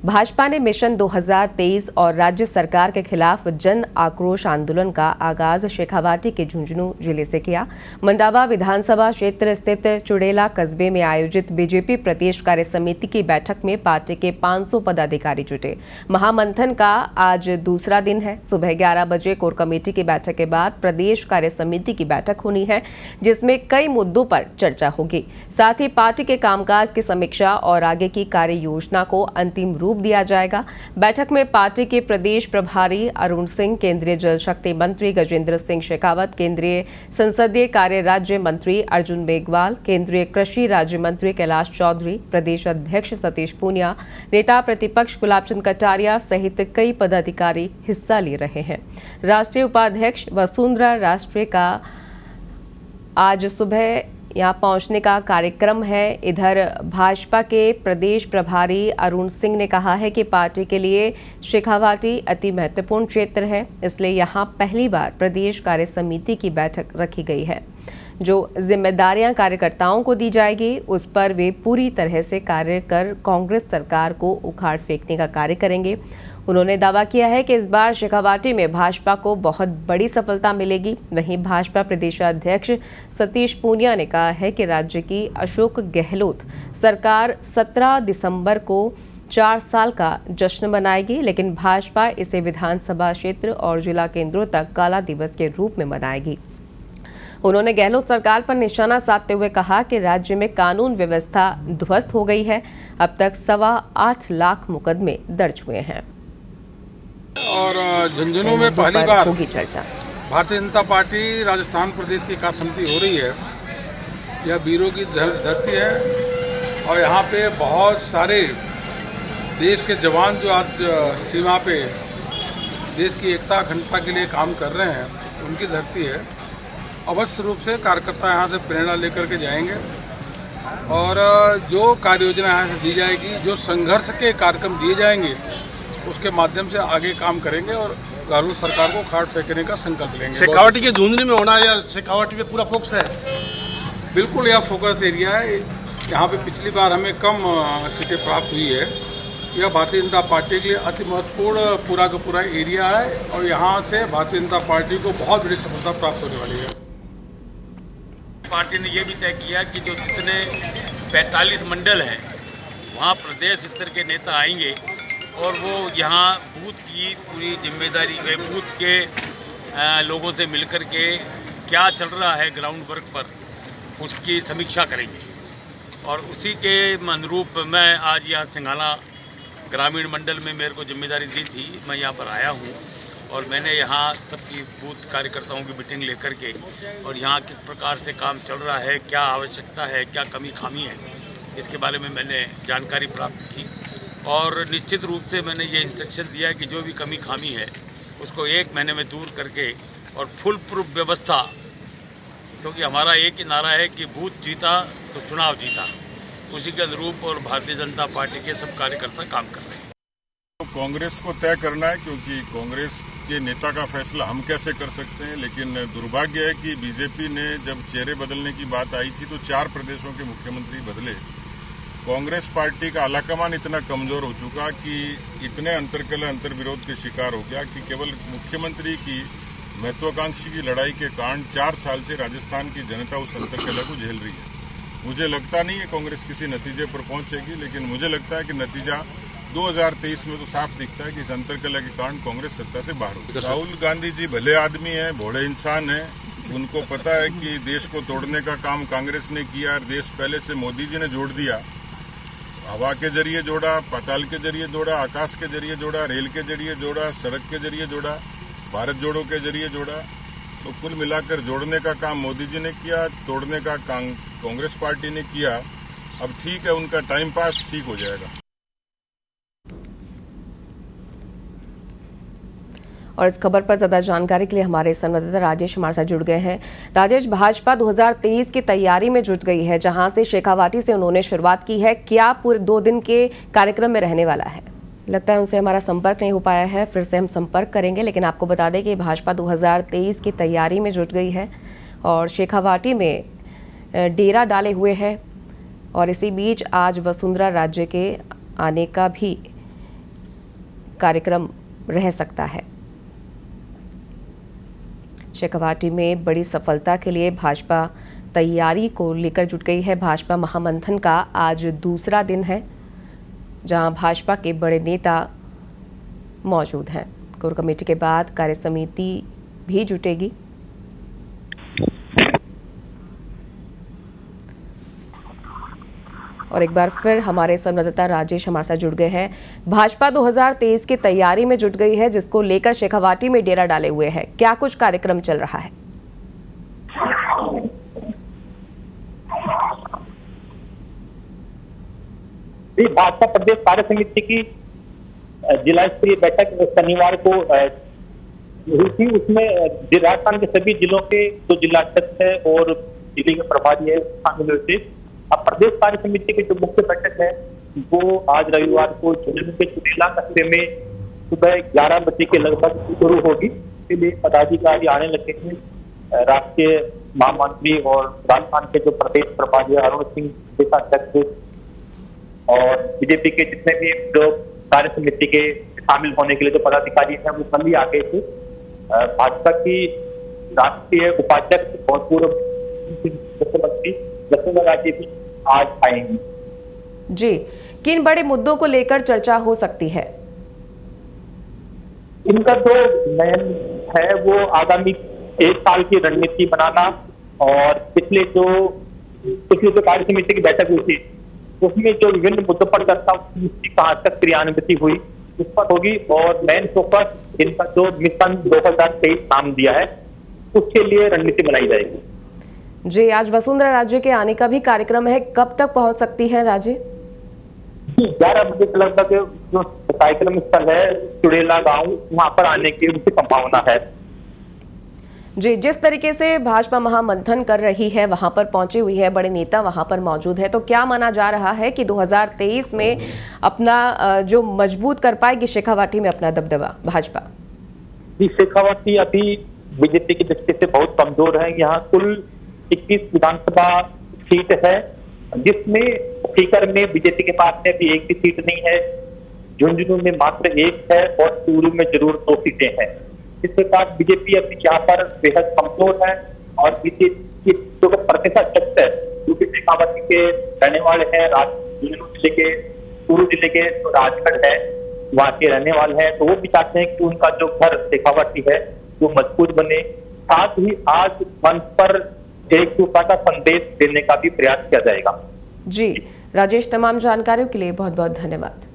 भाजपा ने मिशन 2023 और राज्य सरकार के खिलाफ जन आक्रोश आंदोलन का आगाज शेखावाटी के झुंझुनू जिले से किया। मंडावा विधानसभा क्षेत्र स्थित चुड़ेला कस्बे में आयोजित बीजेपी प्रदेश कार्य समिति की बैठक में पार्टी के 500 पदाधिकारी जुटे। महामंथन का आज दूसरा दिन है। सुबह 11 बजे कोर कमेटी की बैठक के बाद प्रदेश कार्य समिति की बैठक होनी है, जिसमें कई मुद्दों पर चर्चा होगी। साथ ही पार्टी के कामकाज की समीक्षा और आगे की कार्य योजना को अंतिम रूप दिया जाएगा। बैठक में पार्टी के प्रदेश प्रभारी अरुण सिंह, केंद्रीय जल शक्ति मंत्री गजेंद्र सिंह शेखावत, केंद्रीय संसदीय कार्य राज्य मंत्री अर्जुन मेघवाल, केंद्रीय कृषि राज्य मंत्री कैलाश चौधरी, प्रदेश अध्यक्ष सतीश पूनिया, नेता प्रतिपक्ष गुलाब चंद कटारिया सहित कई पदाधिकारी हिस्सा ले रहे हैं। राष्ट्रीय उपाध्यक्ष वसुंधरा राष्ट्रीय का आज सुबह यहाँ पहुंचने का कार्यक्रम है। इधर भाजपा के प्रदेश प्रभारी अरुण सिंह ने कहा है कि पार्टी के लिए शेखावाटी अति महत्वपूर्ण क्षेत्र है, इसलिए यहाँ पहली बार प्रदेश कार्य समिति की बैठक रखी गई है। जो जिम्मेदारियां कार्यकर्ताओं को दी जाएगी, उस पर वे पूरी तरह से कार्य कर कांग्रेस सरकार को उखाड़ फेंकने का कार्य करेंगे। उन्होंने दावा किया है कि इस बार शेखावाटी में भाजपा को बहुत बड़ी सफलता मिलेगी। वहीं भाजपा प्रदेशाध्यक्ष सतीश पूनिया ने कहा है कि राज्य की अशोक गहलोत सरकार 17 दिसंबर को 4 साल का जश्न मनाएगी, लेकिन भाजपा इसे विधानसभा क्षेत्र और जिला केंद्रों तक काला दिवस के रूप में मनाएगी। उन्होंने गहलोत सरकार पर निशाना साधते हुए कहा कि राज्य में कानून व्यवस्था ध्वस्त हो गई है। अब तक 8.25 लाख मुकदमे दर्ज हुए हैं। और झुंझुनू में पहली बार होगी चर्चा। भारतीय जनता पार्टी राजस्थान प्रदेश की कार्य समिति हो रही है। यह वीरों की धरती है और यहाँ पे बहुत सारे देश के जवान जो आज सीमा पे देश की एकता अखंडता के लिए काम कर रहे हैं, उनकी धरती है। अवश्य रूप से कार्यकर्ता यहाँ से प्रेरणा लेकर के जाएंगे और जो कार्य योजना यहाँ से दी जाएगी, जो संघर्ष के कार्यक्रम दिए जाएंगे, उसके माध्यम से आगे काम करेंगे और गहलोत सरकार को उखाड़ फेंकने का संकल्प लेंगे। शेखावाटी के झुंझुनू में होना या शेखावाटी पे पूरा फोकस है? बिल्कुल, यह फोकस एरिया है। यहाँ पे पिछली बार हमें कम सीटें प्राप्त हुई है। यह भारतीय जनता पार्टी के लिए अति महत्वपूर्ण पूरा का पूरा एरिया है और यहाँ से भारतीय जनता पार्टी को बहुत बड़ी सफलता प्राप्त होने वाली है। पार्टी ने यह भी तय किया कि जो जितने 45 मंडल हैं, वहाँ प्रदेश स्तर के नेता आएंगे और वो यहाँ बूथ की पूरी जिम्मेदारी बूथ के लोगों से मिलकर के क्या चल रहा है ग्राउंड वर्क पर, उसकी समीक्षा करेंगे। और उसी के अनुरूप मैं आज यहाँ सिंघाना ग्रामीण मंडल में मेरे को जिम्मेदारी दी थी, मैं यहाँ पर आया हूँ और मैंने यहाँ सबकी बूथ कार्यकर्ताओं की मीटिंग लेकर के और यहाँ किस प्रकार से काम चल रहा है, क्या आवश्यकता है, क्या कमी खामी है, इसके बारे में मैंने जानकारी प्राप्त की। और निश्चित रूप से मैंने ये इंस्ट्रक्शन दिया कि जो भी कमी खामी है उसको 1 महीने में दूर करके और फुल प्रूफ व्यवस्था, क्योंकि हमारा एक ही नारा है कि बूथ जीता तो चुनाव जीता, उसी के अनुरूप और भारतीय जनता पार्टी के सब कार्यकर्ता काम कर रहे हैं। तो कांग्रेस को तय करना है, क्योंकि कांग्रेस के नेता का फैसला हम कैसे कर सकते हैं। लेकिन दुर्भाग्य है कि बीजेपी ने जब चेहरे बदलने की बात आई थी तो 4 प्रदेशों के मुख्यमंत्री बदले। कांग्रेस पार्टी का आलाकमान इतना कमजोर हो चुका कि इतने अंतर्कलह अंतर्विरोध के शिकार हो गया कि केवल मुख्यमंत्री की महत्वाकांक्षी की लड़ाई के कारण 4 साल से राजस्थान की जनता उस अंतर्कलह को झेल रही है। मुझे लगता नहीं है कांग्रेस किसी नतीजे पर पहुंचेगी, लेकिन मुझे लगता है कि नतीजा 2023 में तो साफ दिखता है कि इस अंतर्कलह के कारण कांग्रेस सत्ता से बाहर होगी। राहुल गांधी जी भले आदमी हैं, भोले इंसान हैं, उनको पता है कि देश को तोड़ने का काम कांग्रेस ने किया और देश पहले से मोदी जी ने जोड़ दिया। हवा के जरिए जोड़ा, पाताल के जरिए जोड़ा, आकाश के जरिए जोड़ा, रेल के जरिए जोड़ा, सड़क के जरिए जोड़ा, भारत जोड़ो के जरिए जोड़ा। तो कुल मिलाकर जोड़ने का काम मोदी जी ने किया, तोड़ने का काम कांग्रेस पार्टी ने किया। अब ठीक है, उनका टाइम पास ठीक हो जाएगा। और इस खबर पर ज्यादा जानकारी के लिए हमारे संवाददाता राजेश हमारे साथ जुड़ गए हैं। राजेश, भाजपा 2023 की तैयारी में जुट गई है, जहां से शेखावाटी से उन्होंने शुरुआत की है। क्या पूरे 2 दिन के कार्यक्रम में रहने वाला है? लगता है उनसे हमारा संपर्क नहीं हो पाया है, फिर से हम संपर्क करेंगे। लेकिन आपको बता दें कि भाजपा 2023 की तैयारी में जुट गई है और शेखावाटी में डेरा डाले हुए है। और इसी बीच आज वसुंधरा राज्य के आने का भी कार्यक्रम रह सकता है। शेखावाटी में बड़ी सफलता के लिए भाजपा तैयारी को लेकर जुट गई है। भाजपा महामंथन का आज दूसरा दिन है, जहां भाजपा के बड़े नेता मौजूद हैं। कोर कमेटी के बाद कार्य समिति भी जुटेगी। और एक बार फिर हमारे संवाददाता राजेश हमारे साथ जुड़ गए हैं। भाजपा 2023 की तैयारी में जुट गई है, जिसको लेकर शेखावाटी में डेरा डाले हुए है। क्या कुछ कार्यक्रम चल रहा है? भाजपा प्रदेश कार्य समिति की जिला स्तरीय बैठक शनिवार को हुई थी। उसमें राजस्थान के सभी जिलों के जो जिलाध्यक्ष है और जिले के प्रभारी है शामिल हुए थे। अब प्रदेश कार्य समिति की जो मुख्य बैठक है वो आज रविवार को झुंझुनू के चुड़ेला कस्बे में सुबह 11 बजे के लगभग शुरू होगी। इसके लिए पदाधिकारी आने लगे हैं। राष्ट्रीय महामंत्री और राजस्थान के जो प्रदेश प्रभारी अरुण सिंह देशाध्यक्ष और बीजेपी के जितने भी जो कार्य समिति के शामिल होने के लिए जो पदाधिकारी हैं वो कल ही आ गए थे। भाजपा की राष्ट्रीय उपाध्यक्ष और पूर्व मुख्यमंत्री वसुंधरा राजे भी आज आएंगी। जी, किन बड़े मुद्दों को लेकर चर्चा हो सकती है? इनका जो मेन है वो आगामी 1 साल की रणनीति बनाना और पिछले जो कार्य समिति की बैठक हुई थी उसमें जो विभिन्न मुद्दों पर चर्चा उसकी कहां तक क्रियान्वित हुई उस पर होगी। और मेन फोकस इनका जो मिशन 2023 नाम दिया है उसके लिए रणनीति बनाई जाएगी। जी, आज वसुंधरा राजे के आने का भी कार्यक्रम है, कब तक पहुंच सकती है राजे? 11 बजे के लगभग जो कार्यक्रम स्थल है चुड़ेला गांव, वहां पर आने की उनकी संभावना है। जी, जिस तरीके से भाजपा महामंथन कर रही है, वहां पर पहुंची हुई है, बड़े नेता वहां पर मौजूद है, तो क्या माना जा रहा है कि 2023 में अपना जो मजबूत कर पाएगी शेखावाटी में अपना दबदबा भाजपा? जी, शेखावाटी अभी बीजेपी की दृष्टि से बहुत कमजोर है। यहाँ कुल 21 विधानसभा सीट है, जिसमें सीकर में बीजेपी के पास में अभी एक भी सीट नहीं है। झुंझुनू में मात्र 1 है और चूरू में जरूर 2 सीटें हैं। इस प्रकार बीजेपी अभी यहाँ पर बेहद कमजोर है और बीजेपी की जो प्रतिशत शक्ति है जो कि शेखावाटी के रहने वाले हैं, झुंझुनू जिले के चूरू जिले के जो राजगढ़ है वहाँ के रहने वाले हैं, तो वो भी चाहते हैं कि उनका जो घर शेखावाटी है वो मजबूत बने। साथ ही आज मंच पर एकजुटता का संदेश देने का भी प्रयास किया जाएगा। जी राजेश, तमाम जानकारियों के लिए बहुत बहुत धन्यवाद।